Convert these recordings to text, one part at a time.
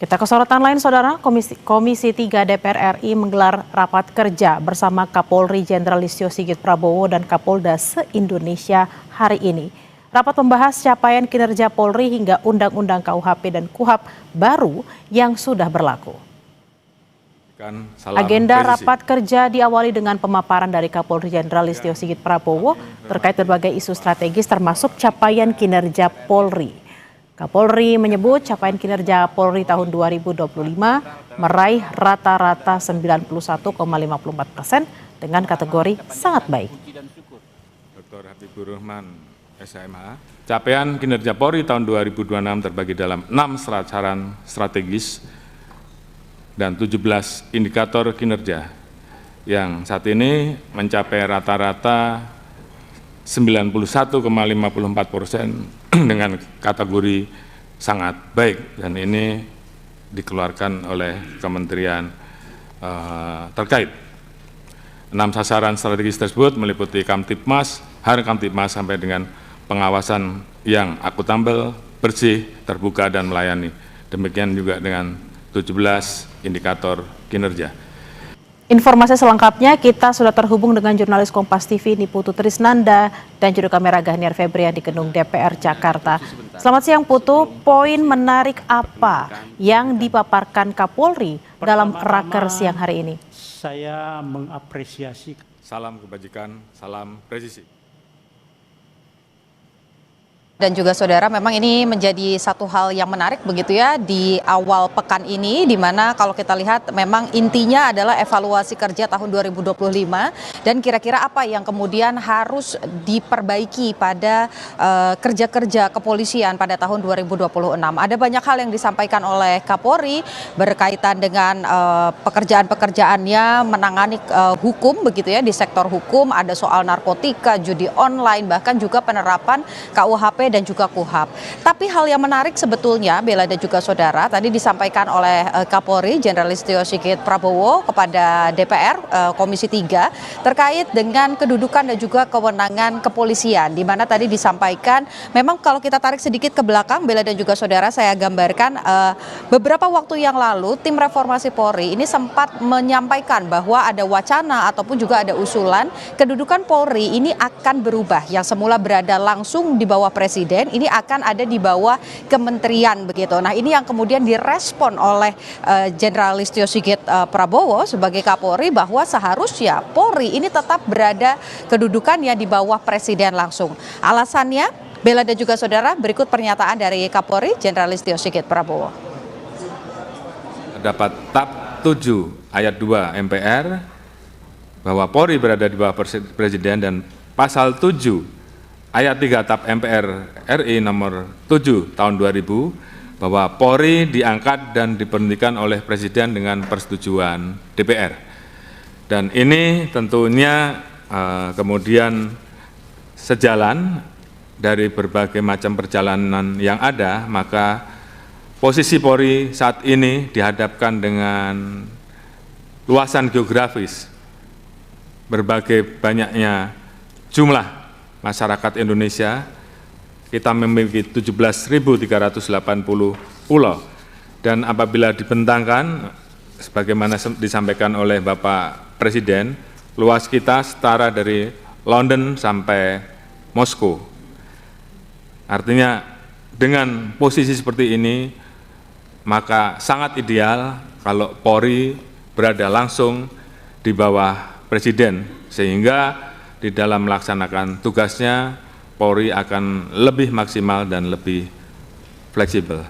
Kita ke sorotan lain, Saudara. Komisi 3 DPR RI menggelar rapat kerja bersama Kapolri Jenderal Listio Sigit Prabowo dan Kapolda se-Indonesia hari ini. Rapat membahas capaian kinerja Polri hingga Undang-Undang KUHP dan KUHAP baru yang sudah berlaku. Agenda rapat kerja diawali dengan pemaparan dari Kapolri Jenderal Listio Sigit Prabowo terkait berbagai isu strategis termasuk capaian kinerja Polri. Kapolri menyebut capaian kinerja Polri tahun 2025 meraih rata-rata 91,54% dengan kategori sangat baik. Dr. Habibur Rahman, SMH. Capaian kinerja Polri tahun 2026 terbagi dalam 6 sasaran strategis dan 17 indikator kinerja yang saat ini mencapai rata-rata 91,54% dengan kategori sangat baik, dan ini dikeluarkan oleh kementerian terkait. 6 sasaran strategis tersebut meliputi Kamtibmas, Harkamtibmas sampai dengan pengawasan yang akuntabel, bersih, terbuka, dan melayani. Demikian juga dengan 17 indikator kinerja. Informasi selengkapnya kita sudah terhubung dengan jurnalis Kompas TV Niputu Trisnanda dan juru kamera Gahniar Febrian di Gedung DPR Jakarta. Selamat siang Putu, poin menarik apa yang dipaparkan Kapolri dalam raker siang hari ini? Saya mengapresiasi. Salam kebajikan, salam presisi. Dan juga saudara, memang ini menjadi satu hal yang menarik begitu ya di awal pekan ini, di mana kalau kita lihat memang intinya adalah evaluasi kerja tahun 2025 dan kira-kira apa yang kemudian harus diperbaiki pada kerja-kerja kepolisian pada tahun 2026. Ada banyak hal yang disampaikan oleh Kapolri berkaitan dengan pekerjaan-pekerjaannya menangani hukum begitu ya di sektor hukum, ada soal narkotika, judi online, bahkan juga penerapan KUHP dan juga KUHAP. Tapi hal yang menarik sebetulnya, Bella dan juga saudara, tadi disampaikan oleh Kapolri Jenderal Listio Sigit Prabowo kepada DPR Komisi 3 terkait dengan kedudukan dan juga kewenangan kepolisian, di mana tadi disampaikan memang kalau kita tarik sedikit ke belakang, Bella dan juga saudara, saya gambarkan beberapa waktu yang lalu tim reformasi Polri ini sempat menyampaikan bahwa ada wacana ataupun juga ada usulan kedudukan Polri ini akan berubah, yang semula berada langsung di bawah Presiden ini akan ada di bawah kementerian begitu. Nah, ini yang kemudian direspon oleh Jenderal Listio Sigit Prabowo sebagai Kapolri bahwa seharusnya Polri ini tetap berada kedudukannya di bawah Presiden langsung. Alasannya, Bella dan juga saudara, berikut pernyataan dari Kapolri Jenderal Listio Sigit Prabowo. Dapat Tab 7 ayat 2 MPR bahwa Polri berada di bawah Presiden, dan pasal 7 ayat 3 TAP MPR RI nomor 7 tahun 2000 bahwa Polri diangkat dan diberhentikan oleh Presiden dengan persetujuan DPR. Dan ini tentunya kemudian sejalan dari berbagai macam perjalanan yang ada, maka posisi Polri saat ini dihadapkan dengan luasan geografis, berbagai banyaknya jumlah masyarakat Indonesia. Kita memiliki 17.380 pulau, dan apabila dibentangkan sebagaimana disampaikan oleh Bapak Presiden, luas kita setara dari London sampai Moskow. Artinya dengan posisi seperti ini maka sangat ideal kalau Polri berada langsung di bawah Presiden, sehingga di dalam melaksanakan tugasnya, Polri akan lebih maksimal dan lebih fleksibel.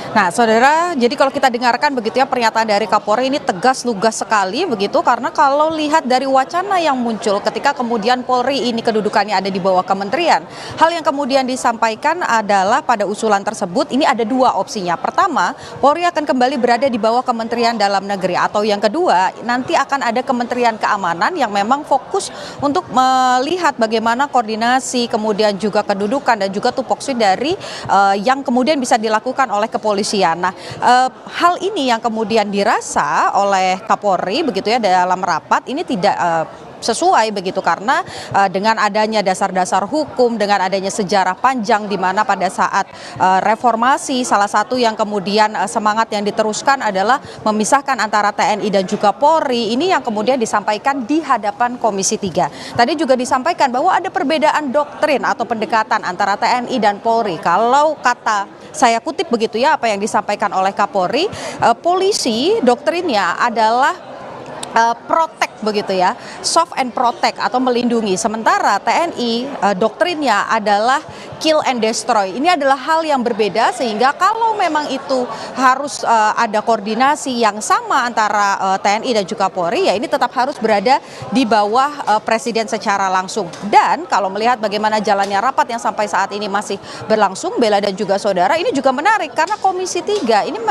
Nah, saudara, jadi kalau kita dengarkan begitu ya pernyataan dari Kapolri ini tegas lugas sekali begitu, karena kalau lihat dari wacana yang muncul ketika kemudian Polri ini kedudukannya ada di bawah kementerian, hal yang kemudian disampaikan adalah pada usulan tersebut ini ada dua opsinya. Pertama, Polri akan kembali berada di bawah Kementerian Dalam Negeri, atau yang kedua nanti akan ada Kementerian Keamanan yang memang fokus untuk melihat bagaimana koordinasi, kemudian juga kedudukan dan juga tupoksi dari yang kemudian bisa dilakukan oleh kepolisian. Nah, hal ini yang kemudian dirasa oleh Kapolri begitu ya dalam rapat ini tidak sesuai begitu karena dengan adanya dasar-dasar hukum, dengan adanya sejarah panjang di mana pada saat reformasi salah satu yang kemudian semangat yang diteruskan adalah memisahkan antara TNI dan juga Polri. Ini yang kemudian disampaikan di hadapan Komisi 3. Tadi juga disampaikan bahwa ada perbedaan doktrin atau pendekatan antara TNI dan Polri. Kalau kata saya kutip begitu ya apa yang disampaikan oleh Kapolri, polisi doktrinnya adalah protect begitu ya, soft and protect atau melindungi. Sementara TNI doktrinnya adalah kill and destroy. Ini adalah hal yang berbeda sehingga kalau memang itu harus ada koordinasi yang sama antara TNI dan juga Polri, ya ini tetap harus berada di bawah Presiden secara langsung. Dan kalau melihat bagaimana jalannya rapat yang sampai saat ini masih berlangsung, Bella dan juga saudara, ini juga menarik karena Komisi 3 ini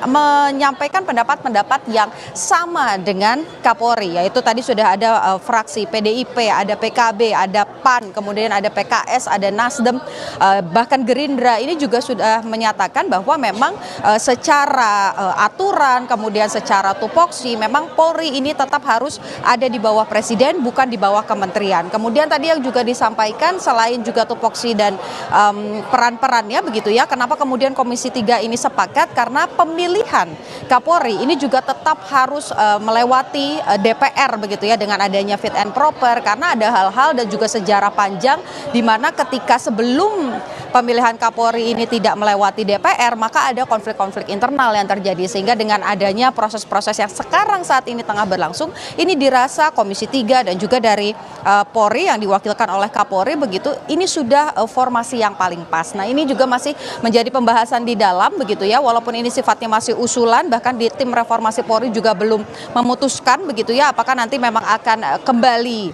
menyampaikan pendapat-pendapat yang sama dengan Kapolri, yaitu tadi sudah ada fraksi PDIP, ada PKB, ada PAN, kemudian ada PKS, ada Nasdem, bahkan Gerindra ini juga sudah menyatakan bahwa memang secara aturan, kemudian secara tupoksi, memang Polri ini tetap harus ada di bawah Presiden, bukan di bawah kementerian. Kemudian tadi yang juga disampaikan selain juga tupoksi dan peran-perannya begitu ya, kenapa kemudian Komisi 3 ini sepakat karena pemilihan Kapolri ini juga tetap harus melewati DPR begitu ya dengan adanya fit and proper karena ada hal-hal dan juga sejarah panjang di mana ketika sebelum pemilihan Kapolri ini tidak melewati DPR maka ada konflik-konflik internal yang terjadi sehingga dengan adanya proses-proses yang sekarang saat ini tengah berlangsung ini dirasa Komisi 3 dan juga dari Polri yang diwakilkan oleh Kapolri begitu ini sudah formasi yang paling pas. Nah ini juga masih menjadi pembahasan di dalam begitu ya walaupun ini sifatnya masih usulan bahkan di tim reformasi Polri juga belum memutuskan begitu ya apakah nanti memang akan kembali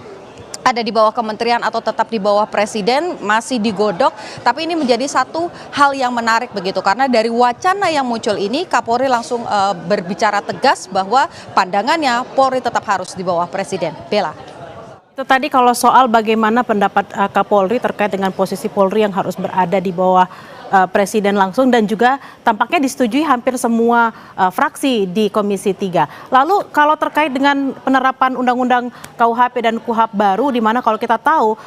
ada di bawah kementerian atau tetap di bawah Presiden masih digodok, tapi ini menjadi satu hal yang menarik begitu karena dari wacana yang muncul ini Kapolri langsung berbicara tegas bahwa pandangannya Polri tetap harus di bawah Presiden. Bella. Itu tadi kalau soal bagaimana pendapat Kapolri terkait dengan posisi Polri yang harus berada di bawah Presiden langsung dan juga tampaknya disetujui hampir semua fraksi di Komisi 3. Lalu kalau terkait dengan penerapan Undang-Undang KUHP dan KUHAP baru di mana kalau kita tahu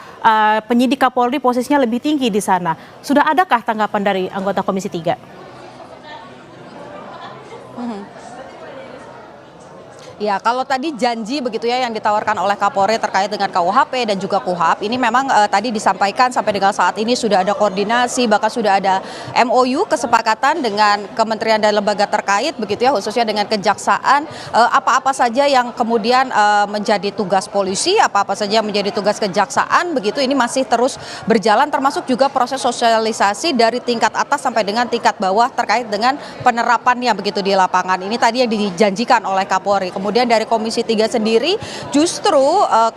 penyidik Kapolri posisinya lebih tinggi di sana. Sudah adakah tanggapan dari anggota Komisi 3? Ya, kalau tadi janji begitu ya yang ditawarkan oleh Kapolri terkait dengan KUHP dan juga KUHAP ini memang tadi disampaikan sampai dengan saat ini sudah ada koordinasi bahkan sudah ada MOU kesepakatan dengan kementerian dan lembaga terkait begitu ya khususnya dengan kejaksaan apa-apa saja yang kemudian menjadi tugas polisi, apa-apa saja yang menjadi tugas kejaksaan begitu ini masih terus berjalan termasuk juga proses sosialisasi dari tingkat atas sampai dengan tingkat bawah terkait dengan penerapannya begitu di lapangan. Ini tadi yang dijanjikan oleh Kapolri. Kemudian dari Komisi 3 sendiri justru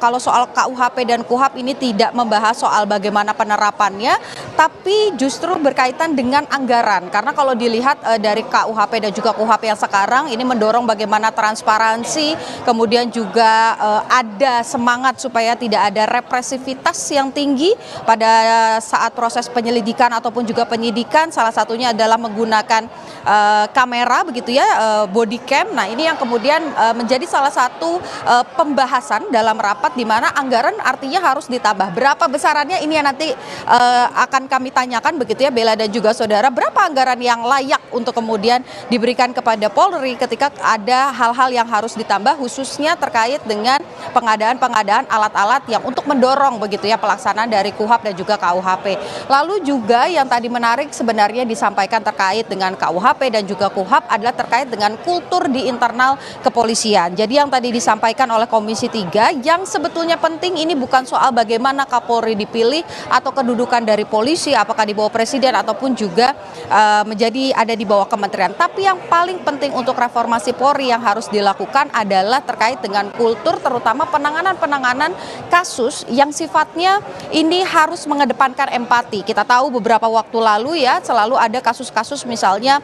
kalau soal KUHP dan KUHAP ini tidak membahas soal bagaimana penerapannya, tapi justru berkaitan dengan anggaran. Karena kalau dilihat dari KUHP dan juga KUHAP yang sekarang ini mendorong bagaimana transparansi, kemudian juga ada semangat supaya tidak ada represivitas yang tinggi pada saat proses penyelidikan ataupun juga penyidikan. Salah satunya adalah menggunakan kamera begitu ya, body cam. Nah ini yang kemudian menjadi salah satu pembahasan dalam rapat di mana anggaran artinya harus ditambah. Berapa besarannya ini yang nanti akan kami tanyakan begitu ya Bella dan juga saudara. Berapa anggaran yang layak untuk kemudian diberikan kepada Polri ketika ada hal-hal yang harus ditambah khususnya terkait dengan pengadaan alat-alat yang untuk mendorong begitu ya pelaksanaan dari KUHAP dan juga KUHP. Lalu juga yang tadi menarik sebenarnya disampaikan terkait dengan KUHP dan juga KUHAP adalah terkait dengan kultur di internal kepolisian. Jadi yang tadi disampaikan oleh Komisi 3 yang sebetulnya penting ini bukan soal bagaimana Kapolri dipilih atau kedudukan dari polisi apakah di bawah Presiden ataupun juga menjadi ada di bawah kementerian. Tapi yang paling penting untuk reformasi Polri yang harus dilakukan adalah terkait dengan kultur terutama penanganan kasus yang sifatnya ini harus mengedepankan empati. Kita tahu beberapa waktu lalu ya selalu ada kasus-kasus misalnya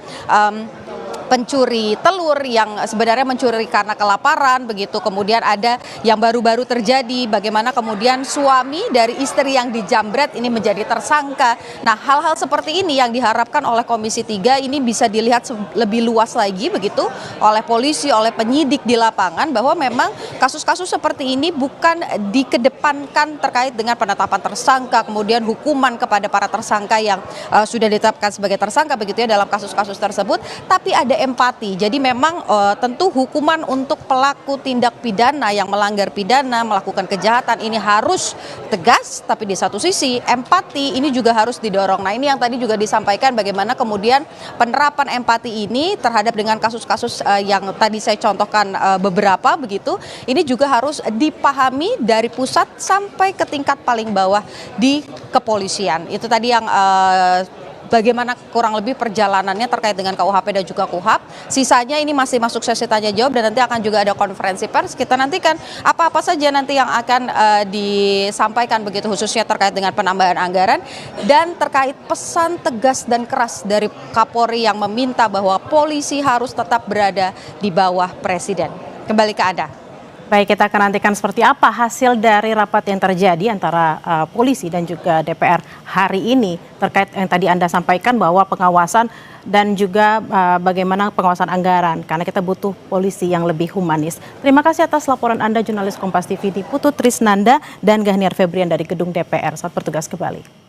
pencuri telur yang sebenarnya mencuri karena kelaparan begitu. Kemudian ada yang baru-baru terjadi bagaimana kemudian suami dari istri yang dijambret ini menjadi tersangka. Nah, hal-hal seperti ini yang diharapkan oleh Komisi 3 ini bisa dilihat lebih luas lagi begitu oleh polisi, oleh penyidik di lapangan, bahwa memang kasus-kasus seperti ini bukan dikedepankan terkait dengan penetapan tersangka, kemudian hukuman kepada para tersangka yang sudah ditetapkan sebagai tersangka begitu ya dalam kasus-kasus tersebut, tapi ada empati. Jadi memang tentu hukuman untuk pelaku tindak pidana yang melanggar pidana, melakukan kejahatan ini harus tegas, tapi di satu sisi empati ini juga harus didorong. Nah, ini yang tadi juga disampaikan bagaimana kemudian penerapan empati ini terhadap dengan kasus-kasus yang tadi saya contohkan beberapa begitu, ini juga harus dipahami dari pusat sampai ke tingkat paling bawah di kepolisian. Itu tadi yang bagaimana kurang lebih perjalanannya terkait dengan KUHP dan juga KUHAP. Sisanya ini masih masuk sesi tanya jawab dan nanti akan juga ada konferensi pers. Kita nantikan apa-apa saja nanti yang akan disampaikan begitu, khususnya terkait dengan penambahan anggaran dan terkait pesan tegas dan keras dari Kapolri yang meminta bahwa polisi harus tetap berada di bawah Presiden. Kembali ke Anda. Baik, kita akan nantikan seperti apa hasil dari rapat yang terjadi antara polisi dan juga DPR hari ini terkait yang tadi Anda sampaikan bahwa pengawasan dan juga bagaimana pengawasan anggaran, karena kita butuh polisi yang lebih humanis. Terima kasih atas laporan Anda, jurnalis Kompas TV Putu Trisnanda dan Gahniar Febrian dari gedung DPR. Selamat bertugas kembali.